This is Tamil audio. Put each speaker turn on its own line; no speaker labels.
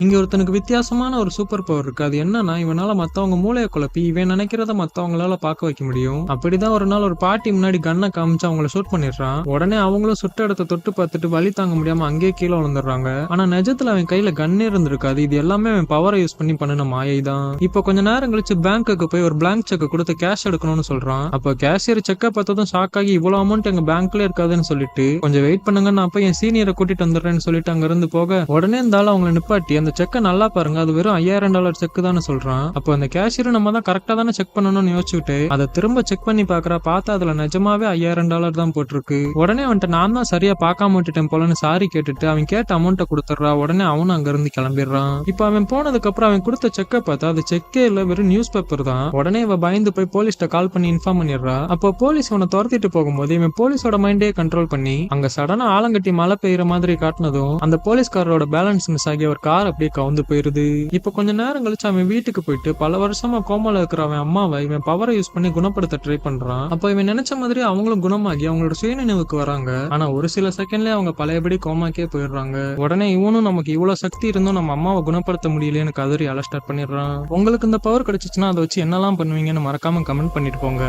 இங்க ஒருத்தனுக்கு வித்தியாசமான ஒரு சூப்பர் பவர் இருக்கு. அது என்னன்னா, இவனால மத்தவங்க மூளைய குழப்பி, இவன் நெனைக்கிறத மத்தவங்களால பார்க்க வைக்க முடியும். அப்படிதான் ஒரு நாள் ஒரு பாட்டி முன்னாடி கன்ன காமிச்சு அவங்கள ஷூட் பண்ணிடுறான். உடனே அவங்களும் சுட்ட இடத்த தொட்டு பார்த்துட்டு வலி தாங்க முடியாம அங்கேயே கீழ விழுந்துடுறாங்க. ஆனா நிஜத்துல அவன் கையில கன் இருந்திருக்காது. இது எல்லாமே அவன் பவரை யூஸ் பண்ணி பண்ணுன மாயை தான். இப்போ கொஞ்ச நேரம் கழிச்சு பேங்க்குக்கு போய் ஒரு பிளாங்க் செக் கொடுத்து கேஷ் எடுக்கணும்னு சொல்றான். அப்ப கேஷியர் செக்க பார்த்ததும் ஷாக் ஆகி இவ்வளவு அமௌண்ட் எங்க பேங்க்ல இருக்காதுன்னு சொல்லிட்டு, கொஞ்சம் வெயிட் பண்ணுங்க, நான் போய் என் சீனியரை கூட்டிட்டு வந்துடுறேன்னு சொல்லிட்டு அங்க இருந்து போக, உடனே இந்த ஆள் அவங்களை நிப்பாட்டி அந்த செக்க நல்லா பாருங்க, அது வெறும் $5000 செக் தான் சொல்றான். அப்போ அந்த கேஷியர் நம்ம தான் கரெக்டா தானே செக் பண்ணணும்னு யோசிச்சுட்டு அதை திரும்ப செக் பண்ணி பாக்குறா. பார்த்தா அதுல நிஜமாவே $5000 தான் போட்டிருக்கு. உடனே அவன்கிட்ட நான் தான் சரியா பார்க்காம விட்டுட்டேன் போலன்னு சாரி கேட்டுட்டு அவன் கேட்ட அமௌண்ட்டை கொடுத்துட்றா. உடனே அவனும் அங்க இருந்து கிளம்பிடுறான். இப்போ அவன் போனதுக்கு அப்புறம் அவன் கொடுத்த செக்கை பார்த்தா அது செக்கே இல்ல, வெறும் நியூஸ் பேப்பர் தான். உடனே இவ பயந்து போய் போலீஸ்ட கால் பண்ணி இன்ஃபார்ம் பண்ணிடுறா. அப்போ போலீஸ் இவனை துரத்திட்டு போகும்போது இவன் போலீஸோட மைண்டே கண்ட்ரோல் பண்ணி அங்க சடனா ஆலங்கட்டி மழை பெய்யற மாதிரி காட்டினதும் அந்த போலீஸ்காரரோட பேலன்ஸ் மிஸ் ஆகி ஒரு கார் அப்படியே கவுந்து போயிருது. இப்ப கொஞ்ச நேரம் கழிச்சு அவன் வீட்டுக்கு போயிட்டு பல வருஷமா கோமால இருக்கிற அவன் அம்மாவை இவன் பவரை யூஸ் பண்ணி குணப்படுத்த ட்ரை பண்றான். அப்ப இவன் நினைச்ச மாதிரி அவங்களும் குணமாகி அவங்களோட சுயநினைவுக்கு வராங்க. ஆனா ஒரு சில செகண்ட்லயே அவங்க பழையபடி கோமாக்கே போயிடுறாங்க. உடனே இவனும் நமக்கு இவ்வளவு சக்தி இருந்தும் நம்ம அம்மாவை குணப்படுத்த முடியலன்னு கதறி அழ ஸ்டார்ட் பண்ணிடுறான். உங்களுக்கு இந்த பவர் கிடைச்சிச்சுன்னா அதை வச்சு என்னெல்லாம் பண்ணுவீங்கன்னு மறக்காம கமெண்ட் பண்ணிட்டு போங்க.